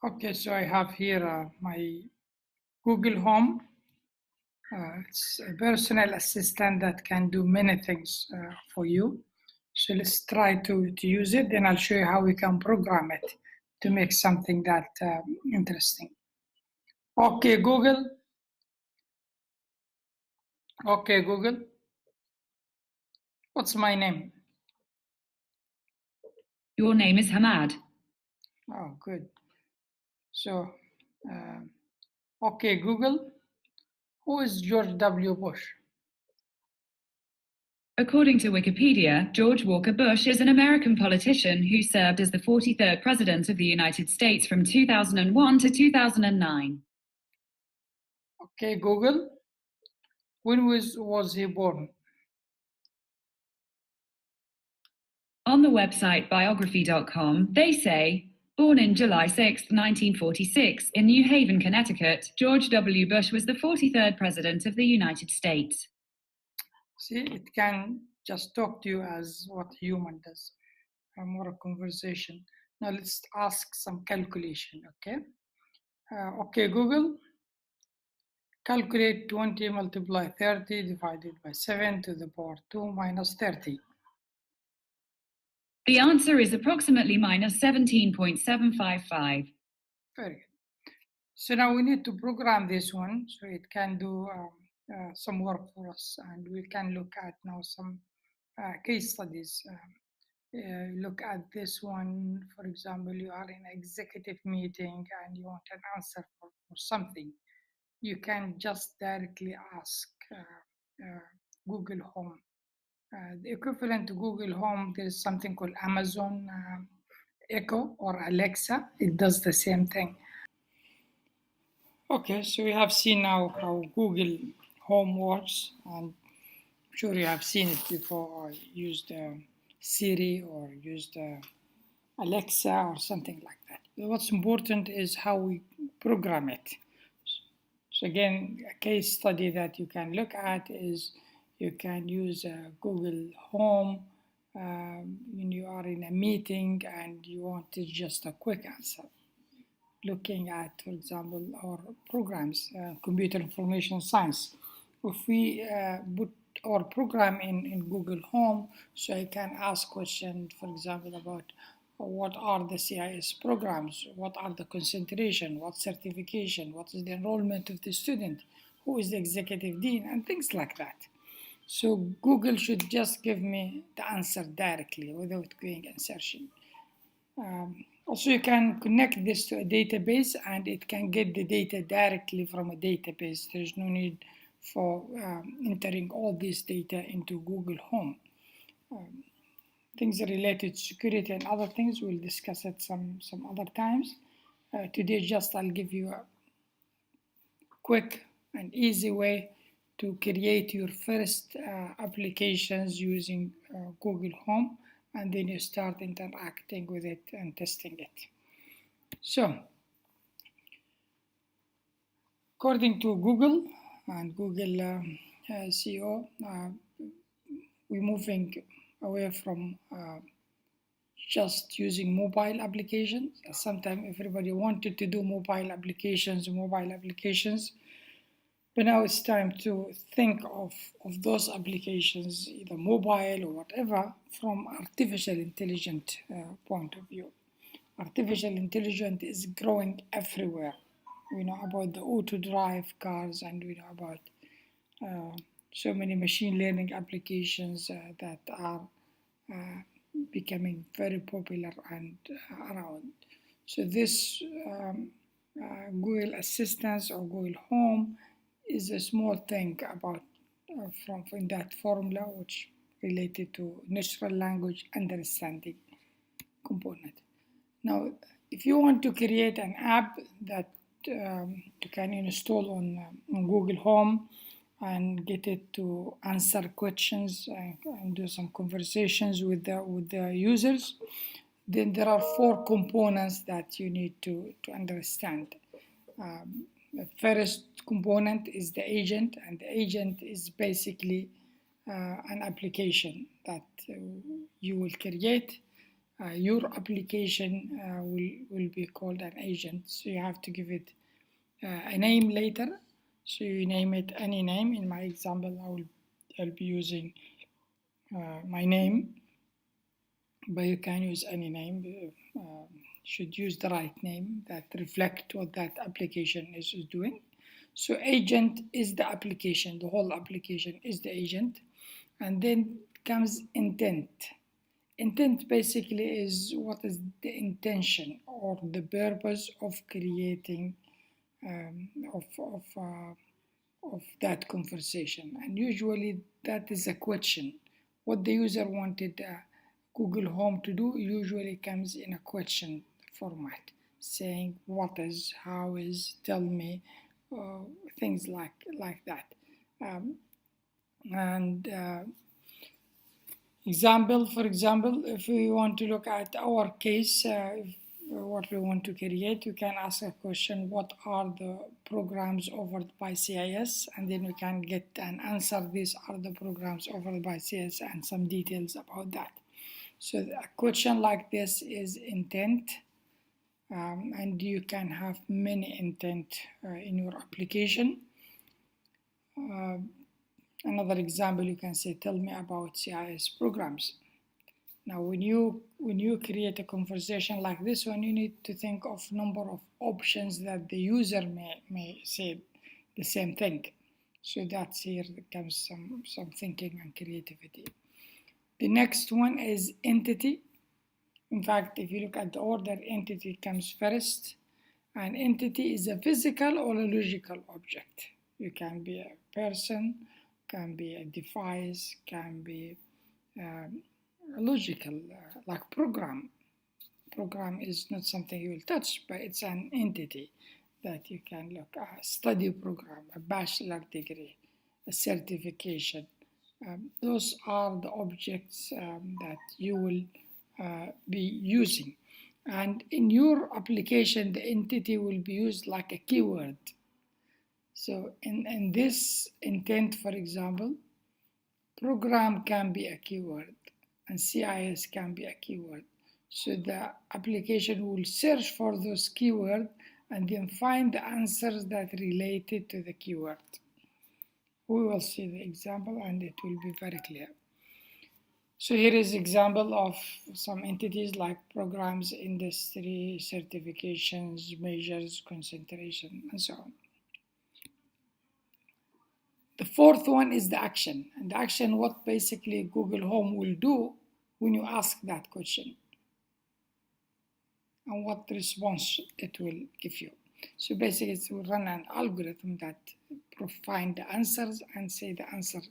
Okay, so I have here my Google Home. It's a personal assistant that can do many things for you. So let's try to use it, then I'll show you how we can program it to make something that interesting. Okay, Google. Okay, Google. What's my name? Your name is Hamad. Oh, good. So, okay, Google. Who is George W. Bush? According to Wikipedia, George Walker Bush is an American politician who served as the 43rd President of the United States from 2001 to 2009. Okay, Google. When was he born? On the website biography.com, they say, born in July 6, 1946, in New Haven, Connecticut, George W. Bush was the 43rd President of the United States. See, it can just talk to you as what human does, more a conversation. Now let's ask some calculation, okay? Okay, Google, calculate 20 multiply 30 divided by 7 to the power 2 minus 30. The answer is approximately minus 17.755. Very good. So now we need to program this one so it can do some work for us, and we can look at now some case studies. Look at this one. For example, you are in an executive meeting and you want an answer for something. You can just directly ask Google Home. The equivalent to Google Home, there's something called Amazon Echo or Alexa. It does the same thing. Okay, so we have seen now how Google Home works, and I'm sure you have seen it before, or used Siri or used Alexa or something like that. But what's important is how we program it. So again, a case study that you can look at is you can use Google Home when you are in a meeting and you want just a quick answer. Looking at, for example, our programs, computer information science. If we put our program in Google Home, so I can ask questions, for example, about what are the CIS programs, what are the concentration, what certification, what is the enrollment of the student, who is the executive dean, and things like that. So Google should just give me the answer directly without doing insertion. Also, you can connect this to a database and it can get the data directly from a database. There's no need for entering all this data into Google Home. Things related to security and other things, we'll discuss it some other times. Today, just I'll give you a quick and easy way to create your first applications using Google Home, and then you start interacting with it and testing it. So, according to Google and Google CEO, we're moving away from just using mobile applications. Sometimes everybody wanted to do mobile applications, but now it's time to think of those applications, either mobile or whatever, from artificial intelligence point of view. Artificial intelligence is growing everywhere. We know about the auto-drive cars, and we know about so many machine learning applications that are becoming very popular and around. So this Google Assistant or Google Home is a small thing about from that formula, which related to natural language understanding component. Now, if you want to create an app that you can install on Google Home and get it to answer questions and do some conversations with the users, then there are 4 components that you need to understand. The first component is the agent, and the agent is basically an application that you will create your application will be called an agent. So you have to give it a name later. So you name it any name. In my example, I'll be using my name, but you can use any name. Should use the right name that reflect what that application is doing. So agent is the application, the whole application is the agent. And then comes intent. Intent basically is what is the intention or the purpose of creating of that conversation. And usually that is a question. What the user wanted Google Home to do usually comes in a question format, saying what is, how is, tell me, things like that. For example, if we want to look at our case, what we want to create, we can ask a question, what are the programs offered by CIS? And then we can get an answer, these are the programs offered by CIS, and some details about that. So a question like this is intent, and you can have many intent in your application. Another example, you can say, tell me about CIS programs. Now, when you create a conversation like this one, you need to think of number of options that the user may say the same thing. So that's here comes some thinking and creativity. The next one is entity. In fact, if you look at the order, entity comes first. An entity is a physical or a logical object. You can be a person, can be a device, can be logical, like program. Program is not something you will touch, but it's an entity that you can look at. Study program, a bachelor degree, a certification. Those are the objects that you will be using. And in your application, the entity will be used like a keyword. So in this intent, for example, program can be a keyword and CIS can be a keyword. So the application will search for those keywords and then find the answers that related to the keyword. We will see the example and it will be very clear. So here is example of some entities like programs, industry, certifications, measures, concentration, and so on. The fourth one is the action. And the action, what basically Google Home will do when you ask that question and what response it will give you. So basically it will run an algorithm that find the answers and say the answer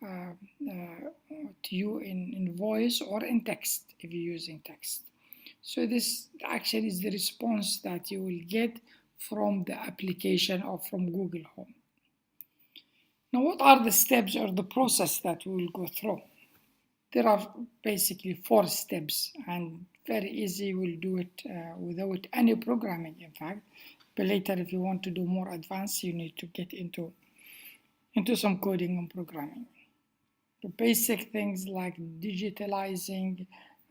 to you in voice or in text if you're using text. So this action is the response that you will get from the application or from Google Home. Now, what are the steps or the process that we will go through? There are basically 4 steps, and very easy. We'll do it without any programming, in fact. But later, if you want to do more advanced, you need to get into some coding and programming. The basic things like digitalizing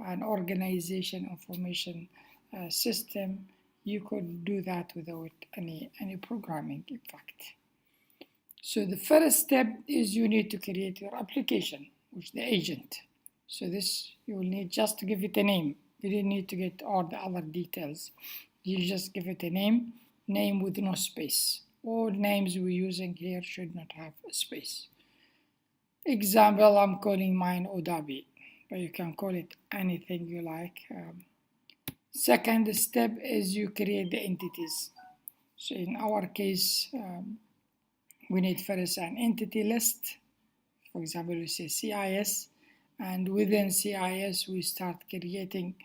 and organization information system, you could do that without any programming, in fact. So the first step is you need to create your application, which is the agent. So this, you will need just to give it a name. You didn't need to get all the other details. You just give it a name with no space. All names we're using here should not have a space. Example, I'm calling mine Odabi, but you can call it anything you like. Second step is you create the entities. So in our case, we need first an entity list. For example, we say CIS, and within CIS, we start creating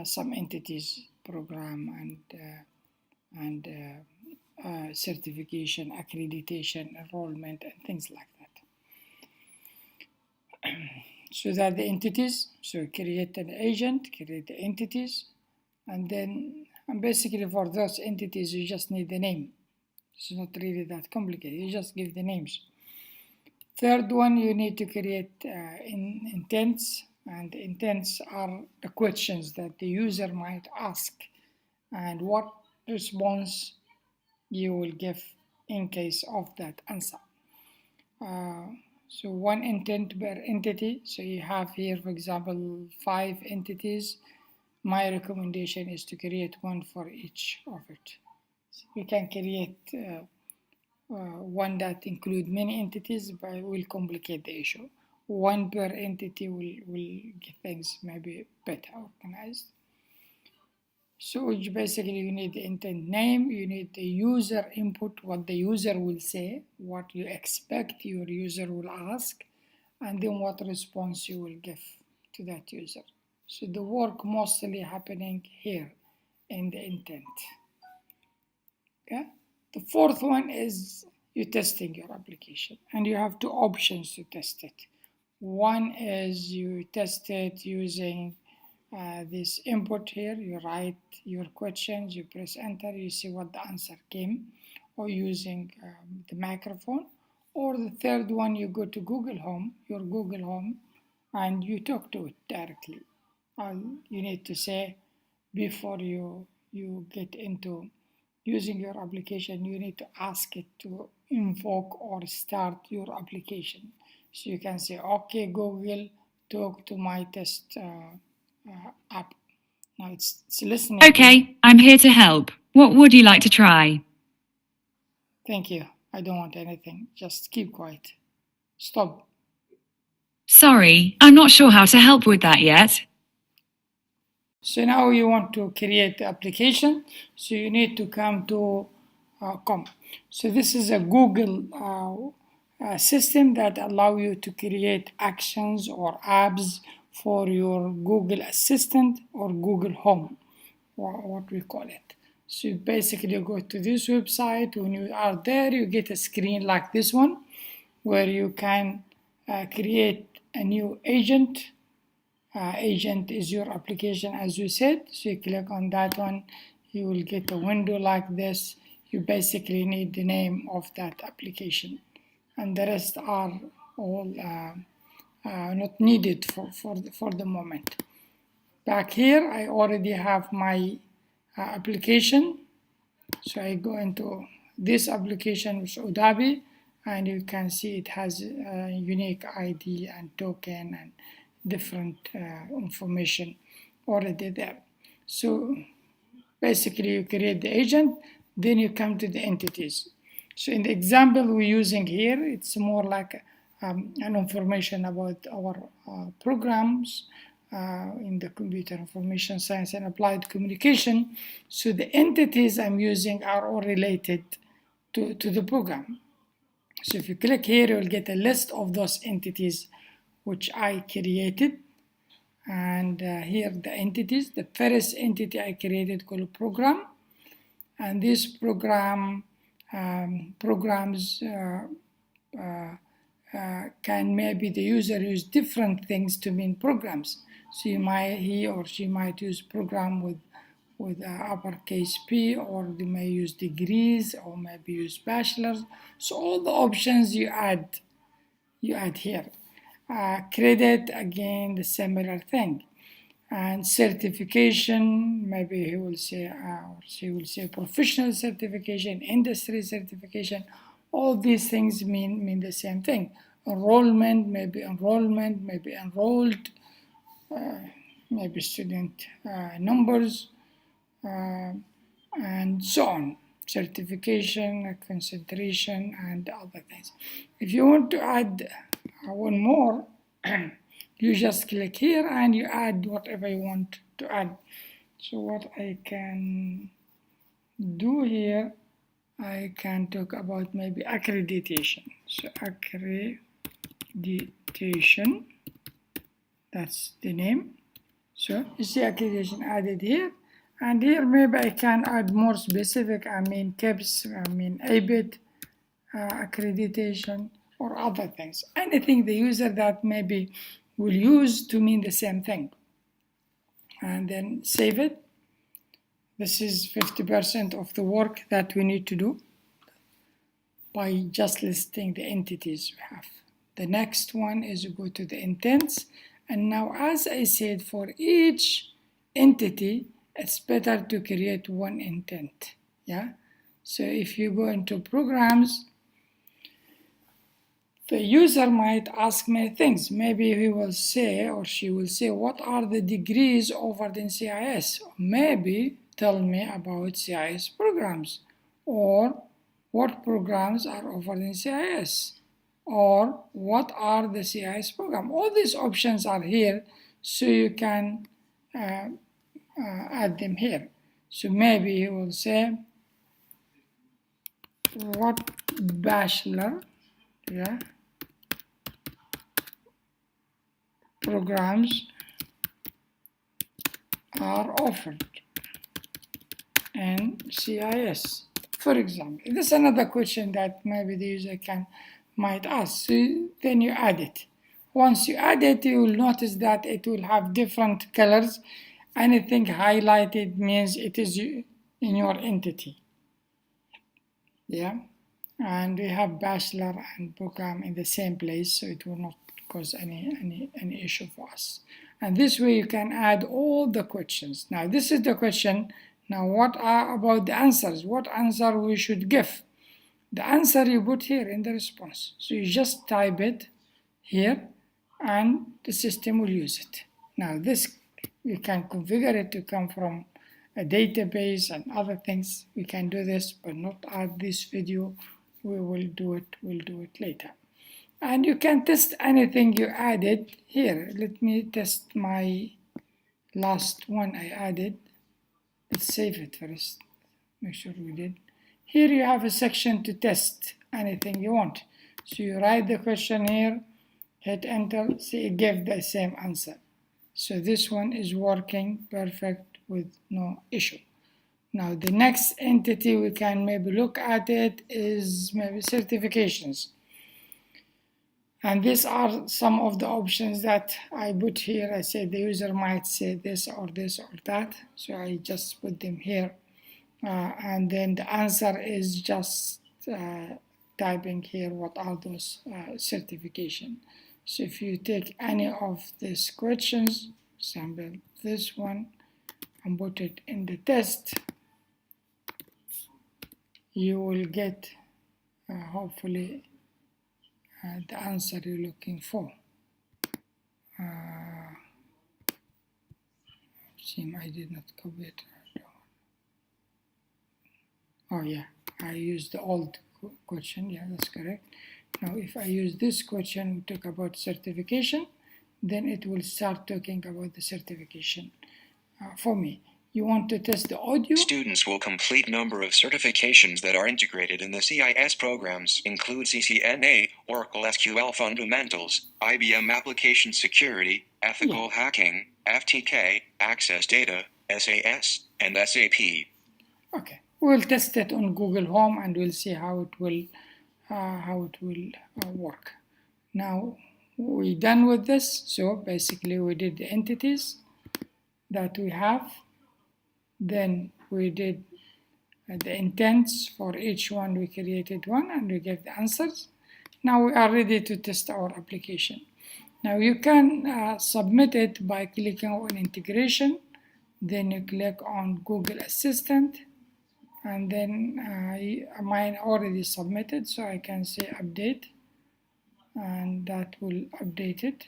some entities, program and certification, accreditation, enrollment, and things like that. So that the entities, so create an agent, create the entities, and basically for those entities, you just need the name. It's not really that complicated. You just give the names. Third one, you need to create intents, And the intents are the questions that the user might ask and what response you will give in case of that answer. So one intent per entity. So you have here, for example, 5 entities. My recommendation is to create one for each of it. So you can create one that include many entities, but will complicate the issue. One per entity will get things maybe better organized. So basically you need the intent name, you need the user input, what the user will say, what you expect your user will ask, and then what response you will give to that user. So the work mostly happening here in the intent. Okay? The fourth one is you testing your application, and you have 2 options to test it. One is you test it using this input here. You write your questions, you press enter, you see what the answer came, or using the microphone. Or the third one, you go to Google Home, your Google Home, and you talk to it directly. You need to say before you get into using your application, you need to ask it to invoke or start your application. So you can say, okay, Google, talk to my test app. Now it's listening. Okay, I'm here to help. What would you like to try? Thank you. I don't want anything. Just keep quiet. Stop. Sorry, I'm not sure how to help with that yet. So now you want to create the application. So you need to come to com. So this is a Google system that allow you to create actions or apps for your Google Assistant or Google Home, or what we call it. So you basically go to this website. When you are there, you get a screen like this one, where you can create a new agent. Agent is your application, as you said. So you click on that one, you will get a window like this. You basically need the name of that application, and the rest are all not needed for the moment. Back here, I already have my application. So I go into this application, which is Udabi, and you can see it has a unique ID and token and different information already there. So basically you create the agent, then you come to the entities. So in the example we're using here, it's more like an information about our programs in the computer information science and applied communication. So the entities I'm using are all related to the program. So if you click here, you'll get a list of those entities which I created. And here the entities. The first entity I created called program, and this program programs can maybe the user use different things to mean programs. So he or she might use program with uppercase P, or they may use degrees, or maybe use bachelor's. So all the options you add here. Credit, again, the similar thing. And certification, maybe he will say, or she will say professional certification, industry certification. All these things mean the same thing. Enrollment, maybe enrolled, maybe student numbers, and so on. Certification, concentration, and other things. If you want to add one more, you just click here and you add whatever you want to add. So what I can do here, I can talk about maybe accreditation. So accreditation, that's the name. So you see accreditation added here. And here maybe I can add more specific, I mean KEPS, I mean ABIT, accreditation, or other things. Anything the user that maybe will use to mean the same thing. And then save it. This is 50% of the work that we need to do by just listing the entities we have. The next one is go to the intents, And now, as I said, for each entity, it's better to create one intent. Yeah. So if you go into programs, the user might ask many things. Maybe he will say, or she will say, what are the degrees offered in CIS? Maybe tell me about CIS programs, or what programs are offered in CIS, or what are the CIS programs. All these options are here, so you can add them here. So maybe he will say, what bachelor, yeah, programs are offered in CIS. For example, this is another question that maybe the user might ask. So then you add it. Once you add it, you will notice that it will have different colors. Anything highlighted means it is in your entity. Yeah, and we have bachelor and program in the same place, so it will not cause any issue for us. And this way you can add all the questions. Now this is the question. Now what are about the answers? What answer we should give? The answer you put here in the response. So you just type it here and the system will use it. Now this, you can configure it to come from a database and other things. We can do this, but not at this video. We'll do it later. And you can test anything you added here. Let me test my last one I added. Let's save it first. Make sure we did. Here you have a section to test anything you want. So you write the question here, hit enter, see it gave the same answer. So this one is working perfect with no issue. Now the next entity we can maybe look at it is maybe certifications. And these are some of the options that I put here. I say the user might say this or that. So I just put them here. And then the answer is just typing here what are those certification. So if you take any of these questions, example this one, and put it in the test, you will get hopefully the answer you're looking for. Seem I did not copy it. Oh yeah, I used the old question. Yeah, that's correct. Now if I use this question, we talk about certification, then it will start talking about the certification for me. You want to test the audio? Students will complete number of certifications that are integrated in the CIS programs, include CCNA, Oracle SQL Fundamentals, IBM Application Security, Ethical Hacking, FTK, Access Data, SAS, and SAP. Okay, we'll test it on Google Home and we'll see how it will work. Now we're done with this. So basically we did the entities that we have. Then we did the intents for each one. We created one and we gave the answers. Now we are ready to test our application. Now you can submit it by clicking on integration. Then you click on Google Assistant. And then mine already submitted, so I can say update. And that will update it.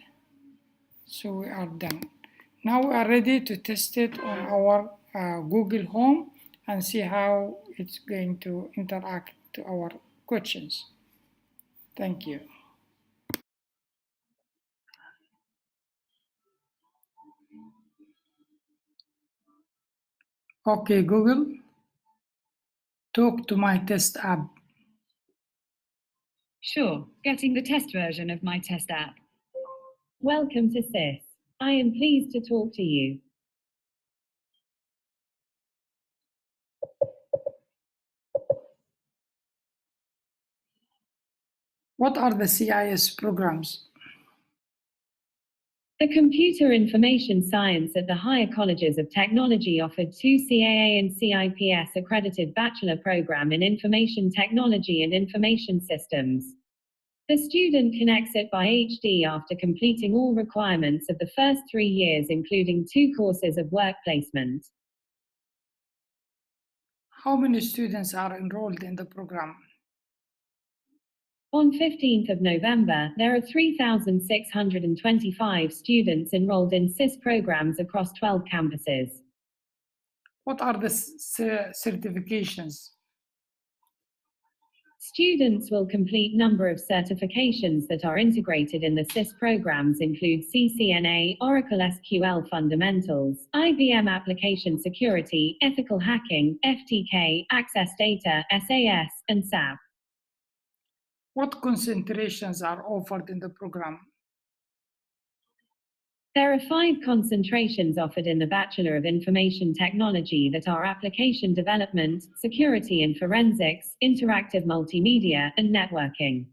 So we are done. Now we are ready to test it on our Google Home and see how it's going to interact to our questions. Thank you. Okay, Google, talk to my test app. Sure, getting the test version of my test app. Welcome to CIS. I am pleased to talk to you. What are the CIS programs? The Computer Information Science at the higher colleges of technology offered 2 CAA and CIPS accredited bachelor program in Information Technology and Information Systems. The student can exit by HD after completing all requirements of the first 3 years, including 2 courses of work placement. How many students are enrolled in the program? On 15th of November, there are 3,625 students enrolled in SIS programs across 12 campuses. What are the certifications? Students will complete number of certifications that are integrated in the SIS programs include CCNA, Oracle SQL Fundamentals, IBM Application Security, Ethical Hacking, FTK, Access Data, SAS, and SAP. What concentrations are offered in the program? There are 5 concentrations offered in the Bachelor of Information Technology that are Application Development, Security and Forensics, Interactive Multimedia, and Networking.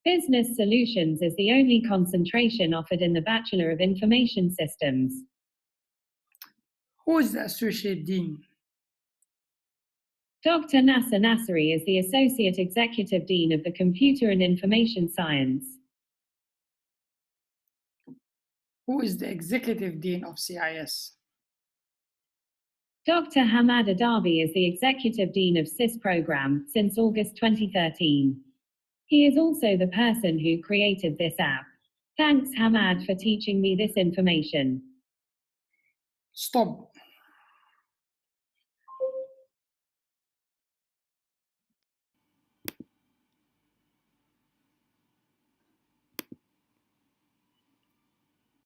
Business Solutions is the only concentration offered in the Bachelor of Information Systems. Who is the Associate Dean? Dr. Nasser Nasseri is the Associate Executive Dean of the Computer and Information Science. Who is the Executive Dean of CIS? Dr. Hamad Adabi is the Executive Dean of SIS Program since August 2013. He is also the person who created this app. Thanks, Hamad, for teaching me this information. Stop.